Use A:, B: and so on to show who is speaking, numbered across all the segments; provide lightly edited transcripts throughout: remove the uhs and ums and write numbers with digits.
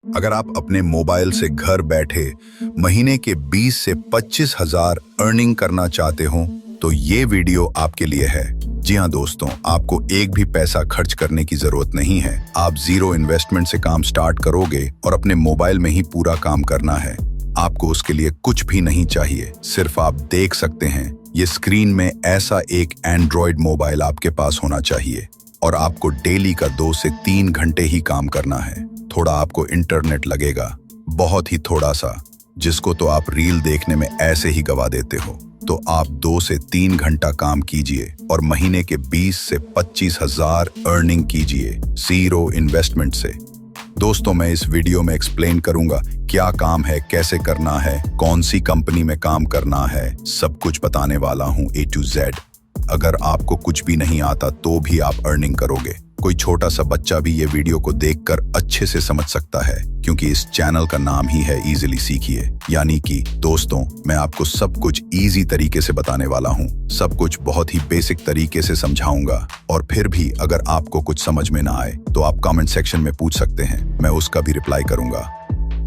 A: अगर आप अपने मोबाइल से घर बैठे महीने के 20 से 25 हजार अर्निंग करना चाहते हो तो ये वीडियो आपके लिए है। जी हाँ दोस्तों, आपको एक भी पैसा खर्च करने की जरूरत नहीं है। आप जीरो इन्वेस्टमेंट से काम स्टार्ट करोगे और अपने मोबाइल में ही पूरा काम करना है। आपको उसके लिए कुछ भी नहीं चाहिए, सिर्फ आप देख सकते हैं ये स्क्रीन में ऐसा एक एंड्रॉयड मोबाइल आपके पास होना चाहिए और आपको डेली का 2 से 3 घंटे ही काम करना है। थोड़ा आपको इंटरनेट लगेगा, बहुत ही थोड़ा सा, जिसको तो आप रील देखने में ऐसे ही गवा देते हो। तो आप 2 से 3 घंटा काम कीजिए और महीने के 20 से 25 हजार अर्निंग कीजिए जीरो इन्वेस्टमेंट से। दोस्तों, मैं इस वीडियो में एक्सप्लेन करूंगा क्या काम है, कैसे करना है, कौन सी कंपनी में काम करना है, सब कुछ बताने वाला हूं A to Z। अगर आपको कुछ भी नहीं आता तो भी आप अर्निंग करोगे। कोई छोटा सा बच्चा भी ये वीडियो को देखकर अच्छे से समझ सकता है, क्योंकि इस चैनल का नाम ही है इजीली सीखिए। यानी कि दोस्तों, मैं आपको सब कुछ इजी तरीके से बताने वाला हूँ, सब कुछ बहुत ही बेसिक तरीके से समझाऊंगा। और फिर भी अगर आपको कुछ समझ में ना आए तो आप कमेंट सेक्शन में पूछ सकते हैं, मैं उसका भी रिप्लाई करूंगा।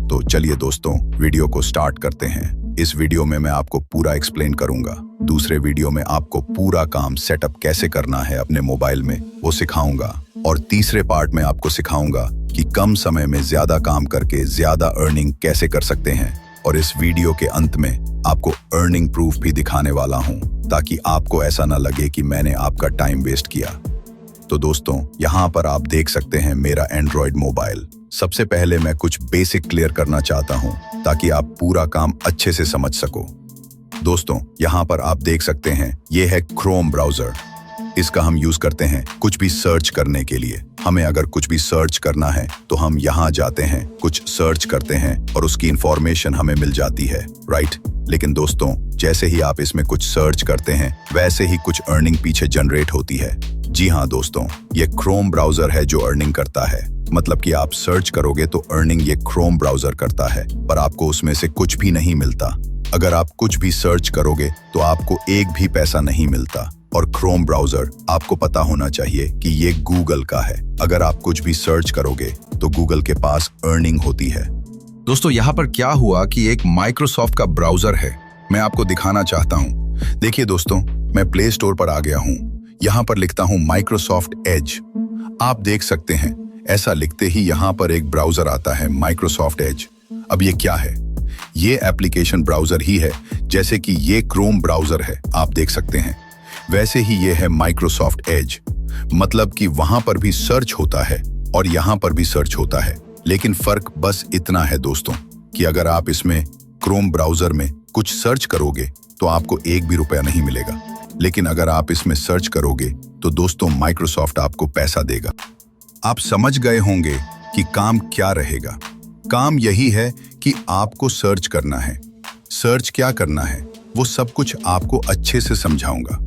A: तो चलिए दोस्तों, वीडियो को स्टार्ट करते हैं। इस वीडियो में मैं आपको पूरा एक्सप्लेन करूंगा। दूसरे वीडियो में आपको पूरा काम सेटअप कैसे करना है अपने मोबाइल में, वो सिखाऊंगा। और तीसरे पार्ट में आपको सिखाऊंगा कि कम समय में ज्यादा काम करके ज्यादा अर्निंग कैसे कर सकते हैं। और इस वीडियो के अंत में आपको अर्निंग प्रूफ भी दिखाने वाला हूं, ताकि आपको ऐसा ना लगे कि मैंने आपका टाइम वेस्ट किया। तो दोस्तों, यहाँ पर आप देख सकते हैं मेरा एंड्रॉयड मोबाइल। सबसे पहले मैं कुछ बेसिक क्लियर करना चाहता हूँ ताकि आप पूरा काम अच्छे से समझ सको। दोस्तों, यहाँ पर आप देख सकते हैं ये है क्रोम ब्राउजर। इसका हम यूज करते हैं कुछ भी सर्च करने के लिए। हमें अगर कुछ भी सर्च करना है तो हम यहाँ जाते हैं, कुछ सर्च करते हैं और उसकी इंफॉर्मेशन हमें मिल जाती है, राइट। लेकिन दोस्तों, जैसे ही आप इसमें कुछ सर्च करते हैं वैसे ही कुछ अर्निंग पीछे जनरेट होती है। जी हाँ दोस्तों, ये क्रोम ब्राउजर है जो अर्निंग करता है। मतलब कि आप सर्च करोगे तो अर्निंग ये क्रोम ब्राउजर करता है, पर आपको उसमें से कुछ भी नहीं मिलता। अगर आप कुछ भी सर्च करोगे तो आपको एक भी पैसा नहीं मिलता। और क्रोम ब्राउजर, आपको पता होना चाहिए कि ये गूगल का है। अगर आप कुछ भी सर्च करोगे तो गूगल के पास अर्निंग होती है।
B: दोस्तों, यहाँ पर क्या हुआ कि एक माइक्रोसॉफ्ट का ब्राउजर है, मैं आपको दिखाना चाहता हूँ।
A: देखिए दोस्तों, मैं प्ले स्टोर पर आ गया हूँ। यहाँ पर लिखता हूँ माइक्रोसॉफ्ट एज। आप देख सकते हैं ऐसा लिखते ही यहाँ पर एक ब्राउजर आता है, माइक्रोसॉफ्ट एज। अब ये क्या है? ये एप्लीकेशन ब्राउजर ही है, जैसे कि ये क्रोम ब्राउजर है, आप देख सकते हैं। वैसे ही ये है माइक्रोसॉफ्ट एज। मतलब कि वहां पर भी सर्च होता है और यहाँ पर भी सर्च होता है। लेकिन फर्क बस इतना है दोस्तों कि अगर आप इसमें क्रोम ब्राउजर में कुछ सर्च करोगे तो आपको एक भी रुपया नहीं मिलेगा। लेकिन अगर आप इसमें सर्च करोगे तो दोस्तों माइक्रोसॉफ्ट आपको पैसा देगा। आप समझ गए होंगे कि काम क्या रहेगा। काम यही है कि आपको सर्च करना है। सर्च क्या करना है वो सब कुछ आपको अच्छे से समझाऊंगा।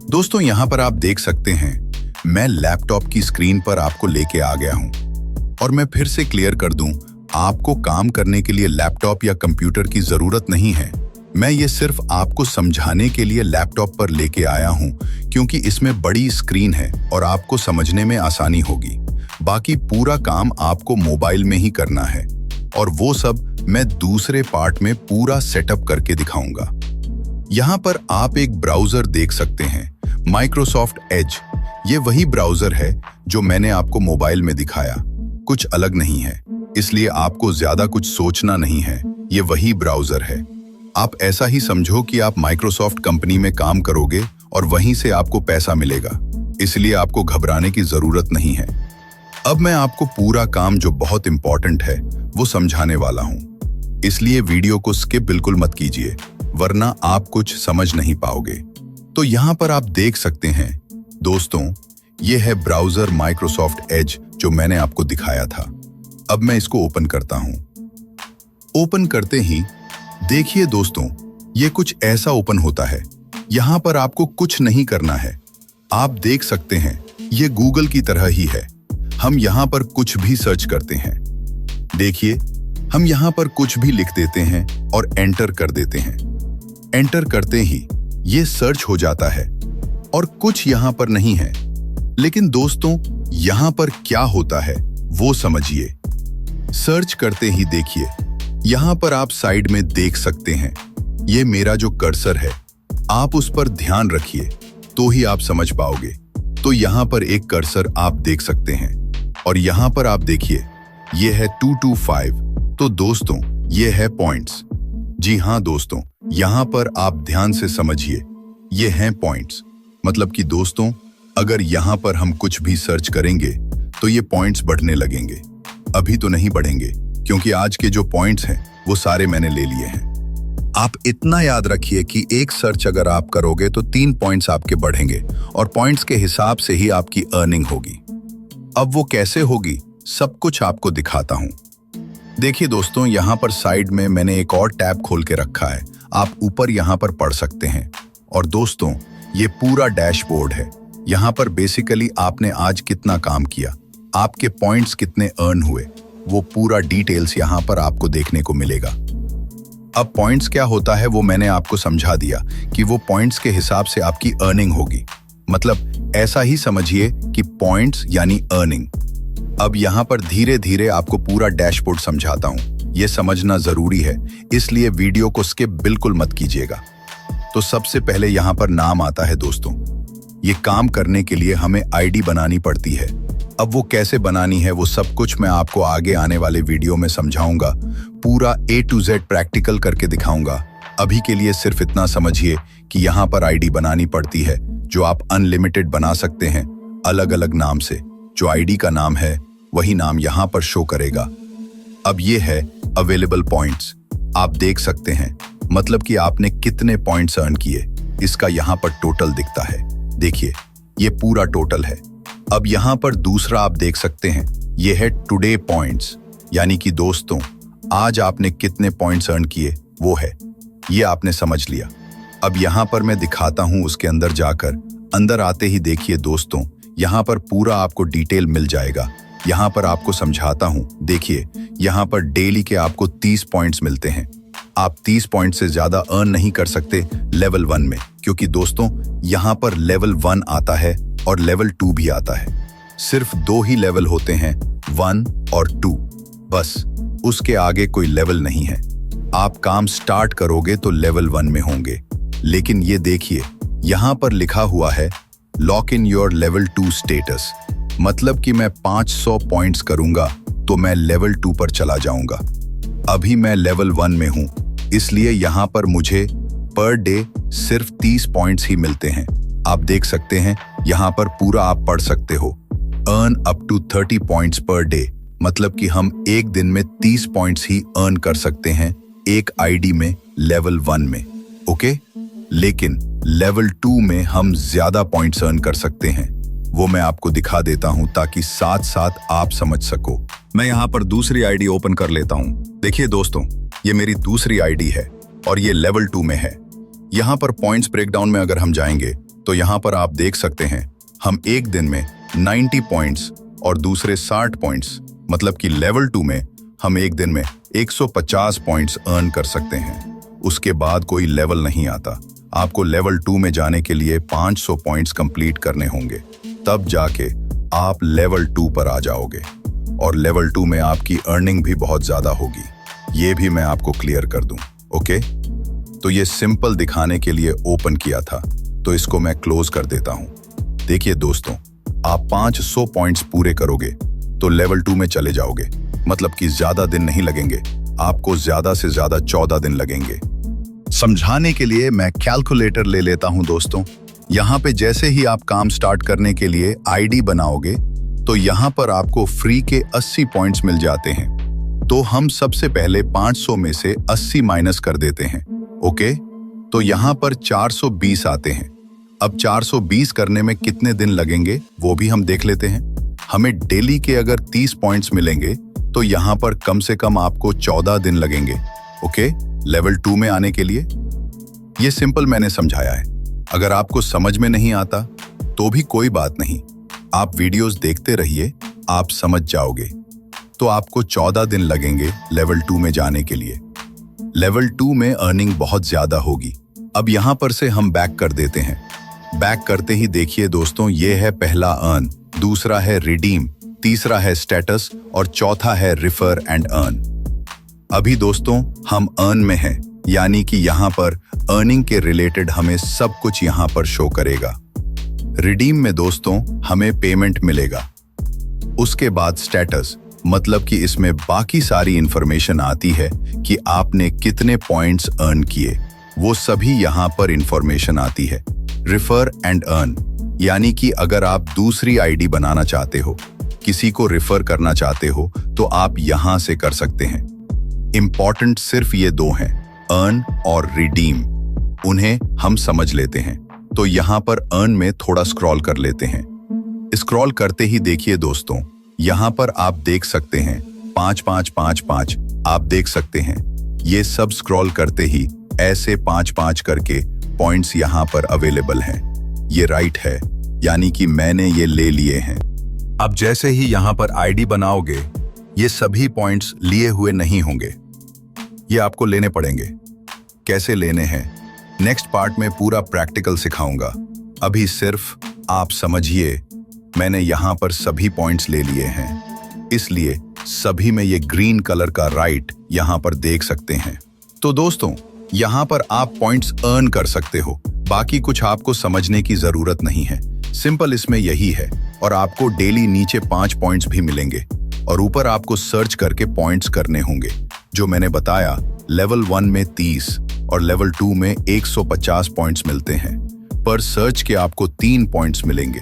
A: दोस्तों, यहाँ पर आप देख सकते हैं मैं लैपटॉप की स्क्रीन पर आपको लेके आ गया हूँ। और मैं फिर से क्लियर कर दूं, आपको काम करने के लिए लैपटॉप या कंप्यूटर की जरूरत नहीं है। मैं ये सिर्फ आपको समझाने के लिए लैपटॉप पर लेके आया हूँ, क्योंकि इसमें बड़ी स्क्रीन है और आपको समझने में आसानी होगी। बाकी पूरा काम आपको मोबाइल में ही करना है और वो सब मैं दूसरे पार्ट में पूरा सेटअप करके दिखाऊंगा। यहाँ पर आप एक ब्राउजर देख सकते हैं, माइक्रोसॉफ्ट एज। ये वही ब्राउजर है जो मैंने आपको मोबाइल में दिखाया, कुछ अलग नहीं है। इसलिए आपको ज्यादा कुछ सोचना नहीं है, ये वही ब्राउजर है। आप ऐसा ही समझो कि आप माइक्रोसॉफ्ट कंपनी में काम करोगे और वहीं से आपको पैसा मिलेगा, इसलिए आपको घबराने की जरूरत नहीं है। अब मैं आपको पूरा काम जो बहुत इंपॉर्टेंट है वो समझाने वाला हूँ, इसलिए वीडियो को स्किप बिल्कुल मत कीजिए, वरना आप कुछ समझ नहीं पाओगे। तो यहाँ पर आप देख सकते हैं दोस्तों, ये है ब्राउजर माइक्रोसॉफ्ट एज जो मैंने आपको दिखाया था। अब मैं इसको ओपन करता हूँ। ओपन करते ही देखिए दोस्तों, ये कुछ ऐसा ओपन होता है। यहाँ पर आपको कुछ नहीं करना है। आप देख सकते हैं ये गूगल की तरह ही है। हम यहाँ पर कुछ भी सर्च करते हैं। देखिए, हम यहाँ पर कुछ भी लिख देते हैं और एंटर कर देते हैं। एंटर करते ही ये सर्च हो जाता है और कुछ यहाँ पर नहीं है। लेकिन दोस्तों, यहाँ पर क्या होता है वो समझिए। सर्च करते ही देखिए, यहाँ पर आप साइड में देख सकते हैं, ये मेरा जो कर्सर है, आप उस पर ध्यान रखिए तो ही आप समझ पाओगे। तो यहाँ पर एक कर्सर आप देख सकते हैं और यहाँ पर आप देखिए, ये है 225। तो दोस्तों, ये है पॉइंट्स। जी हाँ दोस्तों, यहाँ पर आप ध्यान से समझिए, ये हैं पॉइंट्स। मतलब कि दोस्तों, अगर यहाँ पर हम कुछ भी सर्च करेंगे तो ये पॉइंट्स बढ़ने लगेंगे। अभी तो नहीं बढ़ेंगे क्योंकि आज के जो पॉइंट्स हैं वो सारे मैंने ले लिए हैं। आप इतना याद रखिए कि एक सर्च अगर आप करोगे तो 3 पॉइंट्स आपके बढ़ेंगे और पॉइंट्स के हिसाब से ही आपकी अर्निंग होगी। अब वो कैसे होगी, सब कुछ आपको दिखाता हूं। देखिए दोस्तों, यहाँ पर साइड में मैंने एक और टैब खोल के रखा है, आप ऊपर यहाँ पर पढ़ सकते हैं। और दोस्तों, ये पूरा डैशबोर्ड है। यहाँ पर बेसिकली आपने आज कितना काम किया, आपके पॉइंट्स कितने अर्न हुए, वो पूरा डिटेल्स यहाँ पर आपको देखने को मिलेगा। अब पॉइंट्स क्या होता है वो मैंने आपको समझा दिया कि वो पॉइंट्स के हिसाब से आपकी अर्निंग होगी। मतलब ऐसा ही समझिए कि पॉइंट्स यानी अर्निंग। अब यहाँ पर धीरे धीरे आपको पूरा डैशबोर्ड समझाता हूँ। ये समझना जरूरी है, इसलिए वीडियो को स्किप बिल्कुल मत कीजिएगा। तो सबसे पहले यहाँ पर नाम आता है दोस्तों। ये काम करने के लिए हमें आईडी बनानी पड़ती है। अब वो कैसे बनानी है वो सब कुछ मैं आपको आगे आने वाले वीडियो में समझाऊंगा। पूरा A to Z प्रैक्टिकल करके दिखाऊंगा। अभी के लिए सिर्फ इतना समझिए कि यहाँ पर आईडी बनानी पड़ती है, जो आप अनलिमिटेड बना सकते हैं अलग अलग नाम से। जो आईडी का नाम है वही नाम यहाँ पर शो करेगा। अब ये है अवेलेबल पॉइंट्स, आप देख सकते हैं, मतलब कि आपने कितने पॉइंट्स अर्न किए, इसका यहाँ पर टोटल दिखता है। देखिए, ये पूरा टोटल है। अब यहाँ पर दूसरा आप देख सकते हैं, ये है टुडे पॉइंट्स, यानी कि दोस्तों आज आपने कितने पॉइंट्स अर्न किए वो है। ये आपने समझ लिया। अब यहाँ पर मैं दिखाता हूँ, उसके अंदर जाकर अंदर आते ही देखिए दोस्तों, यहाँ पर पूरा आपको डिटेल मिल जाएगा। यहाँ पर आपको समझाता हूँ। देखिए, यहाँ पर डेली के आपको 30 पॉइंट्स मिलते हैं। आप 30 पॉइंट से ज्यादा अर्न नहीं कर सकते लेवल 1 में, क्योंकि दोस्तों यहाँ पर लेवल 1 आता है और लेवल 2 भी आता है। सिर्फ 2 ही लेवल होते हैं, 1 और 2, बस। उसके आगे कोई लेवल नहीं है। आप काम स्टार्ट करोगे तो लेवल 1 में होंगे। लेकिन ये देखिए, यहाँ पर लिखा हुआ है lock in your level 2 status. मतलब कि मैं 500 पॉइंट्स करूंगा तो मैं लेवल 2 पर चला जाऊंगा। अभी मैं लेवल 1 में हूं, इसलिए यहाँ पर मुझे पर डे सिर्फ 30 पॉइंट्स ही मिलते हैं। आप देख सकते हैं, यहाँ पर पूरा आप पढ़ सकते हो, earn up to 30 points per day. मतलब कि हम एक दिन में 30 पॉइंट्स ही अर्न कर सकते हैं एक आईडी में लेवल 1 में। ओके, लेकिन लेवल 2 में हम ज्यादा पॉइंट्स अर्न कर सकते हैं। वो मैं आपको दिखा देता हूं ताकि साथ साथ आप समझ सको। मैं यहाँ पर दूसरी आईडी ओपन कर लेता हूं। देखिए दोस्तों, ये मेरी दूसरी आईडी है और ये लेवल 2 में है। यहाँ पर पॉइंट्स ब्रेकडाउन में अगर हम जाएंगे तो यहाँ पर आप देख सकते हैं, हम एक दिन में 90 पॉइंट्स और दूसरे 60 पॉइंट्स, मतलब कि लेवल 2 में हम एक दिन में 150 पॉइंट्स अर्न कर सकते हैं। उसके बाद कोई लेवल नहीं आता। आपको लेवल 2 में जाने के लिए 500 पॉइंट्स कंप्लीट करने होंगे, तब जाके आप लेवल 2 पर आ जाओगे। और लेवल 2 में आपकी अर्निंग भी बहुत ज्यादा होगी। ये भी मैं आपको क्लियर कर दूं। ओके, तो ये सिंपल दिखाने के लिए ओपन किया था, तो इसको मैं क्लोज कर देता हूं। देखिए दोस्तों, आप 500 पॉइंट्स पूरे करोगे तो लेवल 2 में चले जाओगे। मतलब कि ज्यादा दिन नहीं लगेंगे, आपको ज्यादा से ज्यादा 14 दिन लगेंगे। समझाने के लिए मैं कैलकुलेटर ले लेता हूं दोस्तों। यहाँ पे जैसे ही आप काम स्टार्ट करने के लिए आईडी बनाओगे तो यहाँ पर आपको फ्री के 80 पॉइंट्स मिल जाते हैं। तो हम सबसे पहले 500 में से 80 माइनस कर देते हैं। ओके, तो यहाँ पर 420 आते हैं। अब 420 करने में कितने दिन लगेंगे वो भी हम देख लेते हैं। हमें डेली के अगर 30 पॉइंट्स मिलेंगे तो यहाँ पर कम से कम आपको 14 दिन लगेंगे। ओके, लेवल 2 में आने के लिए। ये सिंपल मैंने समझाया है। अगर आपको समझ में नहीं आता तो भी कोई बात नहीं, आप वीडियोस देखते रहिए, आप समझ जाओगे। तो आपको 14 दिन लगेंगे लेवल 2 में जाने के लिए। लेवल 2 में अर्निंग बहुत ज्यादा होगी। अब यहाँ पर से हम बैक कर देते हैं। बैक करते ही देखिए दोस्तों, ये है पहला अर्न, दूसरा है रिडीम, तीसरा है स्टेटस और चौथा है रिफर एंड अर्न। अभी दोस्तों हम अर्न में हैं, यानी कि यहाँ पर अर्निंग के रिलेटेड हमें सब कुछ यहाँ पर शो करेगा। रिडीम में दोस्तों हमें पेमेंट मिलेगा। उसके बाद स्टेटस, मतलब कि इसमें बाकी सारी इंफॉर्मेशन आती है कि आपने कितने पॉइंट्स अर्न किए, वो सभी यहाँ पर इंफॉर्मेशन आती है। रिफर एंड अर्न, यानी कि अगर आप दूसरी आईडी बनाना चाहते हो, किसी को रिफर करना चाहते हो, तो आप यहाँ से कर सकते हैं। इंपॉर्टेंट सिर्फ ये दो हैं, अर्न और रिडीम। उन्हें हम समझ लेते हैं। तो यहाँ पर अर्न में थोड़ा स्क्रॉल कर लेते हैं। स्क्रॉल करते ही देखिए दोस्तों, यहाँ पर आप देख सकते हैं 5-5-5-5, आप देख सकते हैं। ये सब स्क्रॉल करते ही ऐसे 5-5 करके पॉइंट्स यहाँ पर अवेलेबल हैं। ये राइट है, यानी कि मैंने ये ले लिए हैं।
B: अब जैसे ही यहाँ पर आईडी बनाओगे, ये सभी पॉइंट्स लिए हुए नहीं होंगे, ये आपको लेने पड़ेंगे। कैसे लेने हैं नेक्स्ट पार्ट में पूरा प्रैक्टिकल सिखाऊंगा। अभी सिर्फ आप समझिए, मैंने यहाँ पर सभी पॉइंट्स ले लिए हैं, इसलिए सभी में ये ग्रीन कलर का राइट यहाँ पर देख सकते हैं। तो दोस्तों यहाँ पर आप पॉइंट्स अर्न कर सकते हो, बाकी कुछ आपको समझने की जरूरत नहीं है। सिंपल इसमें यही है। और आपको डेली नीचे 5 पॉइंट्स भी मिलेंगे और ऊपर आपको सर्च करके पॉइंट्स करने होंगे। जो मैंने बताया, लेवल 1 में 30 और लेवल 2 में 150 पॉइंट्स मिलते हैं। पर सर्च के आपको 3 पॉइंट्स मिलेंगे।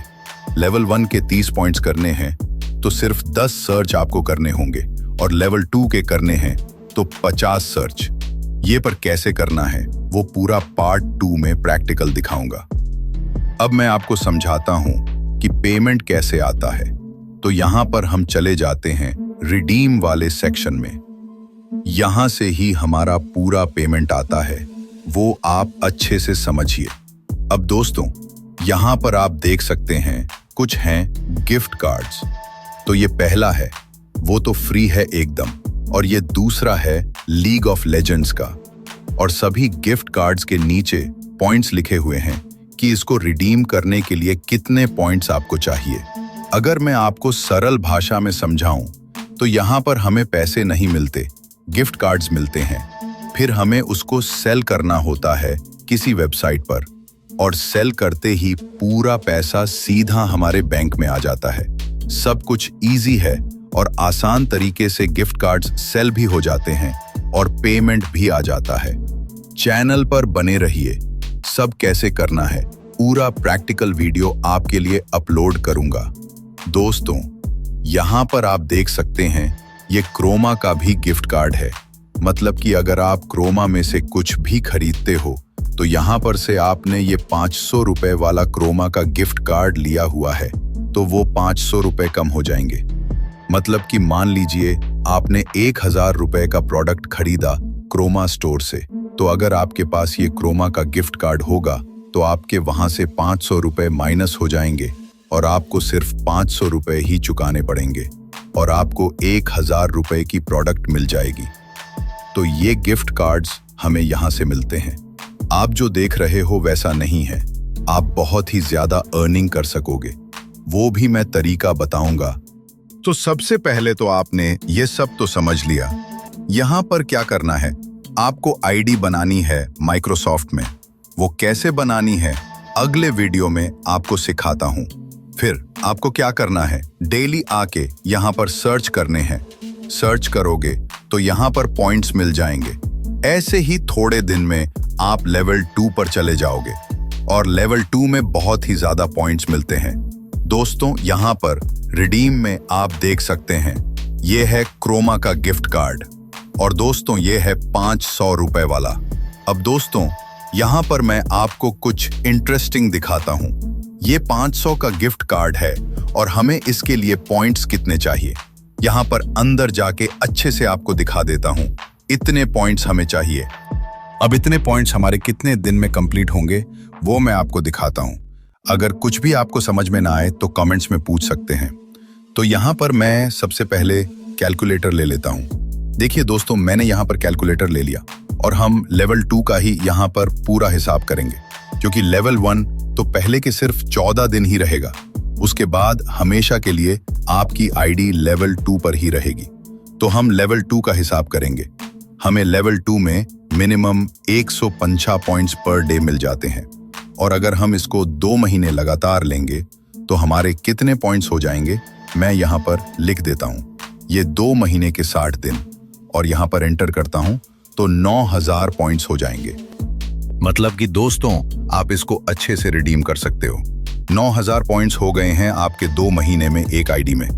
B: लेवल 1 के 30 पॉइंट्स करने हैं तो सिर्फ 10 सर्च आपको करने होंगे, और लेवल 2 के करने हैं तो 50 सर्च। ये पर कैसे करना है वो पूरा पार्ट 2 में प्रैक्टिकल दिखाऊंगा। अब मैं आपको समझाता हूं कि पेमेंट कैसे आता है। तो यहां पर हम चले जाते हैं रिडीम वाले सेक्शन में। यहां से ही हमारा पूरा पेमेंट आता है, वो आप अच्छे से समझिए। अब दोस्तों यहां पर आप देख सकते हैं कुछ हैं गिफ्ट कार्ड्स। तो ये पहला है, वो तो फ्री है एकदम, और ये दूसरा है लीग ऑफ लेजेंड्स का। और सभी गिफ्ट कार्ड्स के नीचे पॉइंट्स लिखे हुए हैं कि इसको रिडीम करने के लिए कितने पॉइंट्स आपको चाहिए। अगर मैं आपको सरल भाषा में समझाऊं तो यहाँ पर हमें पैसे नहीं मिलते, गिफ्ट कार्ड्स मिलते हैं। फिर हमें उसको सेल करना होता है किसी वेबसाइट पर, और सेल करते ही पूरा पैसा सीधा हमारे बैंक में आ जाता है। सब कुछ इजी है और आसान तरीके से गिफ्ट कार्ड्स सेल भी हो जाते हैं और पेमेंट भी आ जाता है। चैनल पर बने रहिए, सब कैसे करना है पूरा प्रैक्टिकल वीडियो आपके लिए अपलोड करूंगा। दोस्तों यहाँ पर आप देख सकते हैं ये क्रोमा का भी गिफ्ट कार्ड है। मतलब कि अगर आप क्रोमा में से कुछ भी खरीदते हो तो यहाँ पर से आपने ये 500 रुपए वाला क्रोमा का गिफ्ट कार्ड लिया हुआ है, तो वो 500 रुपए कम हो जाएंगे। मतलब कि मान लीजिए आपने 1000 रुपए का प्रोडक्ट खरीदा क्रोमा स्टोर से, तो अगर आपके पास ये क्रोमा का गिफ्ट कार्ड होगा तो आपके वहां से 500 रुपए माइनस हो जाएंगे और आपको सिर्फ 500 रुपए ही चुकाने पड़ेंगे और आपको 1000 रुपए की प्रोडक्ट मिल जाएगी। तो ये गिफ्ट कार्ड्स हमें यहाँ से मिलते हैं। आप जो देख रहे हो वैसा नहीं है, आप बहुत ही ज्यादा अर्निंग कर सकोगे, वो भी मैं तरीका बताऊंगा। तो सबसे पहले तो आपने ये सब तो समझ लिया। यहाँ पर क्या करना है, आपको आईडी बनानी है माइक्रोसॉफ्ट में। वो कैसे बनानी है अगले वीडियो में आपको सिखाता हूँ। फिर आपको क्या करना है, डेली आके यहाँ पर सर्च करने हैं। सर्च करोगे तो यहाँ पर पॉइंट्स मिल जाएंगे। ऐसे ही थोड़े दिन में आप लेवल 2 पर चले जाओगे और लेवल 2 में बहुत ही ज्यादा पॉइंट्स मिलते हैं। दोस्तों यहाँ पर रिडीम में आप देख सकते हैं ये है क्रोमा का गिफ्ट कार्ड, और दोस्तों ये है 500 रुपए वाला। अब दोस्तों यहाँ पर मैं आपको कुछ इंटरेस्टिंग दिखाता हूँ। ये 500 का गिफ्ट कार्ड है और हमें इसके लिए पॉइंट्स कितने चाहिए, यहाँ पर अंदर जाके अच्छे से आपको दिखा देता हूँ। इतने पॉइंट्स हमें चाहिए। अब इतने पॉइंट्स हमारे कितने दिन में कंप्लीट होंगे वो मैं आपको दिखाता हूँ। अगर कुछ भी आपको समझ में ना आए तो कमेंट्स में पूछ सकते हैं। तो यहाँ पर मैं सबसे पहले कैलकुलेटर ले लेता हूँ। देखिए दोस्तों मैंने यहाँ पर कैलकुलेटर ले लिया और हम लेवल 2 का ही यहाँ पर पूरा हिसाब करेंगे, क्योंकि लेवल 1 तो पहले के सिर्फ 14 दिन ही रहेगा। उसके बाद हमेशा के लिए आपकी आईडी लेवल 2 पर ही रहेगी। तो हम लेवल 2 का हिसाब करेंगे। हमें लेवल 2 में minimum 150 points per day meal जाते हैं, और अगर हम इसको 2 महीने लगातार लेंगे तो हमारे कितने पॉइंट्स हो जाएंगे, मैं यहाँ पर लिख देता हूँ। ये 2 महीने के 60 दिन, और यहाँ पर एंटर करता हूँ तो 9000 पॉइंट्स हो जाएंगे। मतलब कि दोस्तों, आप इसको अच्छे से रिडीम कर सकते हो। 9000 पॉइंट्स हो गए हैं आपके 2 महीने में एक आईडी में।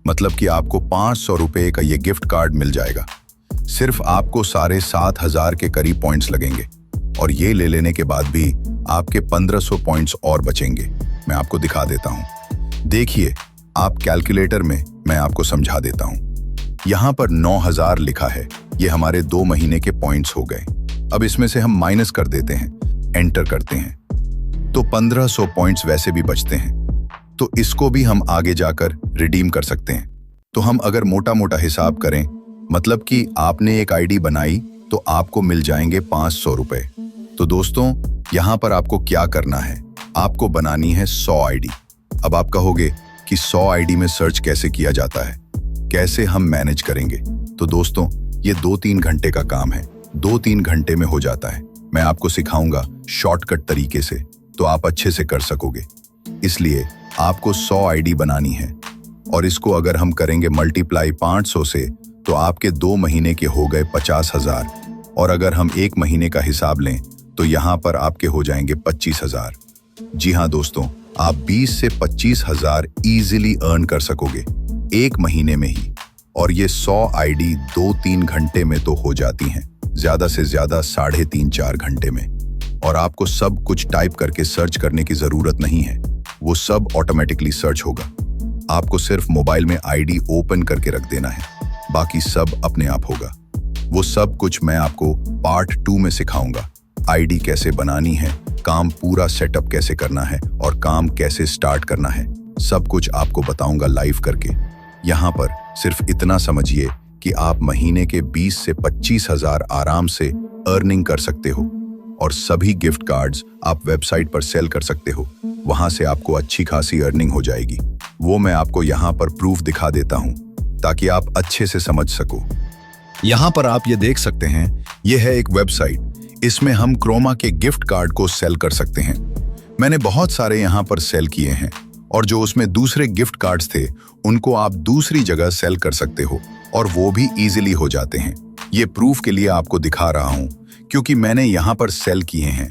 B: मतलब कि आपको 500 रुपए का ये गिफ्ट कार्ड मिल जाएगा। सिर्फ आपको 7500 के करीब पॉइंट्स लगेंगे, और ये ले लेने के बाद भी आपके 1500 पॉइंट्स और बचेंगे। मैं आपको दिखा देता हूँ। देखिए, आप कैलकुलेटर में मैं आपको समझा देता हूँ। यहाँ पर 9000 लिखा है, ये हमारे 2 महीने के पॉइंट्स हो गए। अब इसमें से हम माइनस कर देते हैं, एंटर करते हैं तो 1500 पॉइंट्स वैसे भी बचते हैं। तो इसको भी हम आगे जाकर रिडीम कर सकते हैं। तो हम अगर मोटा मोटा हिसाब करें, मतलब कि आपने एक आईडी बनाई तो आपको मिल जाएंगे 500 रुपए। तो दोस्तों, यहाँ पर आपको क्या करना है, आपको बनानी है 100 आईडी। अब आप कहोगे कि 100 आईडी में सर्च कैसे किया जाता है, कैसे हम मैनेज करेंगे? तो दोस्तों, ये 2-3 घंटे का काम है। 2-3 घंटे में हो जाता है। मैं आपको सिखाऊंगा शॉर्टकट तरीके से, तो आप अच्छे से कर सकोगे। इसलिए आपको 100 आईडी बनानी है, और इसको अगर हम करेंगे मल्टीप्लाई 500 से, तो आपके 2 महीने के हो गए 50,000, और अगर हम 1 महीने का हिसाब लें तो यहाँ पर आपके हो जाएंगे 25,000। जी हाँ दोस्तों, आप 20 से 25,000 इजीली अर्न कर सकोगे 1 महीने में ही। और ये 100 आईडी 2-3 घंटे में तो हो जाती हैं, ज्यादा से ज्यादा 3.5-4 घंटे में। और आपको सब कुछ टाइप करके सर्च करने की जरूरत नहीं है, वो सब ऑटोमेटिकली सर्च होगा। आपको सिर्फ मोबाइल में आईडी ओपन करके रख देना है, बाकी सब अपने आप होगा। वो सब कुछ मैं आपको पार्ट 2 में सिखाऊंगा। आईडी कैसे बनानी है, काम पूरा सेटअप कैसे करना है, और काम कैसे स्टार्ट करना है, सब कुछ आपको बताऊंगा लाइव करके। यहाँ पर सिर्फ इतना समझिए कि आप महीने के 20 से 25,000 आराम से अर्निंग कर सकते हो, और सभी गिफ्ट कार्ड्स आप वेबसाइट पर सेल कर सकते हो। वहां से आपको अच्छी खासी अर्निंग हो जाएगी। वो मैं आपको यहाँ पर प्रूफ दिखा देता हूँ, ताकि आप अच्छे से समझ सको। यहाँ पर आप ये देख सकते हैं, ये है एक वेबसाइट। इसमें हम क्रोमा के गिफ्ट कार्ड को सेल कर सकते हैं। मैंने बहुत सारे यहाँ पर सेल किए हैं, और जो उसमें दूसरे गिफ्ट कार्ड्स थे उनको आप दूसरी जगह सेल कर सकते हो, और वो भी इजीली हो जाते हैं। ये प्रूफ के लिए आपको दिखा रहा हूँ, क्योंकि मैंने यहाँ पर सेल किए हैं।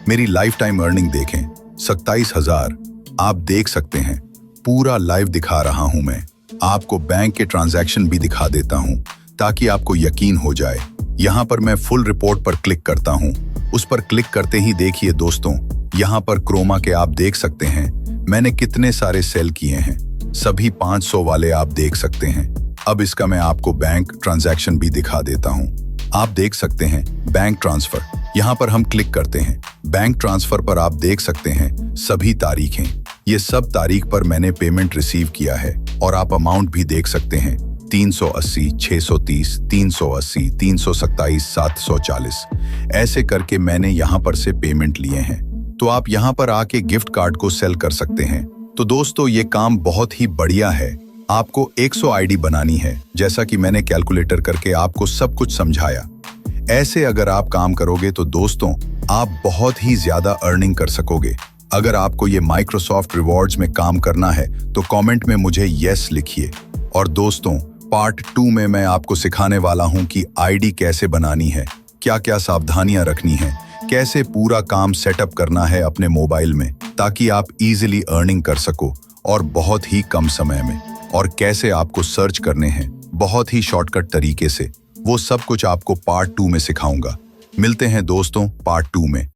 B: मेरी लाइफ टाइम अर्निंग देखें, 27,000 आप देख सकते हैं। पूरा लाइव दिखा रहा हूँ मैं। आपको बैंक के ट्रांजैक्शन भी दिखा देता हूँ, ताकि आपको यकीन हो जाए। यहाँ पर मैं फुल रिपोर्ट पर क्लिक करता हूँ। उस पर क्लिक करते ही देखिए दोस्तों, यहाँ पर क्रोमा के आप देख सकते हैं मैंने कितने सारे सेल किए हैं। सभी 500 वाले आप देख सकते हैं। अब इसका मैं आपको बैंक ट्रांजैक्शन भी दिखा देता हूँ। आप देख सकते हैं बैंक ट्रांसफर, यहाँ पर हम क्लिक करते हैं। बैंक ट्रांसफर पर आप देख सकते हैं सभी तारीखें। ये सब तारीख पर मैंने पेमेंट रिसीव किया है, और आप अमाउंट भी देख सकते हैं 380, 630, 380, 327, 740। ऐसे करके मैंने यहाँ पर से पेमेंट लिए हैं। तो आप यहाँ पर आके गिफ्ट कार्ड को सेल कर सकते हैं। तो दोस्तों, ये काम बहुत ही बढ़िया है। आपको 100 आईडी बनानी है, जैसा कि मैंने कैलकुलेटर करके आपको सब कुछ समझाया। ऐसे अगर आप काम करोगे तो दोस्तों, आप बहुत ही ज्यादा अर्निंग कर सकोगे। अगर आपको ये माइक्रोसॉफ्ट रिवॉर्ड्स में काम करना है तो कमेंट में मुझे यस लिखिए। और दोस्तों, पार्ट 2 में मैं आपको सिखाने वाला हूं कि आईडी कैसे बनानी है, क्या क्या सावधानियां रखनी है, कैसे पूरा काम सेटअप करना है अपने मोबाइल में, ताकि आप इजीली अर्निंग कर सको और बहुत ही कम समय में, और कैसे आपको सर्च करने हैं बहुत ही शॉर्टकट तरीके से। वो सब कुछ आपको पार्ट 2 में सिखाऊंगा। मिलते हैं दोस्तों पार्ट 2 में।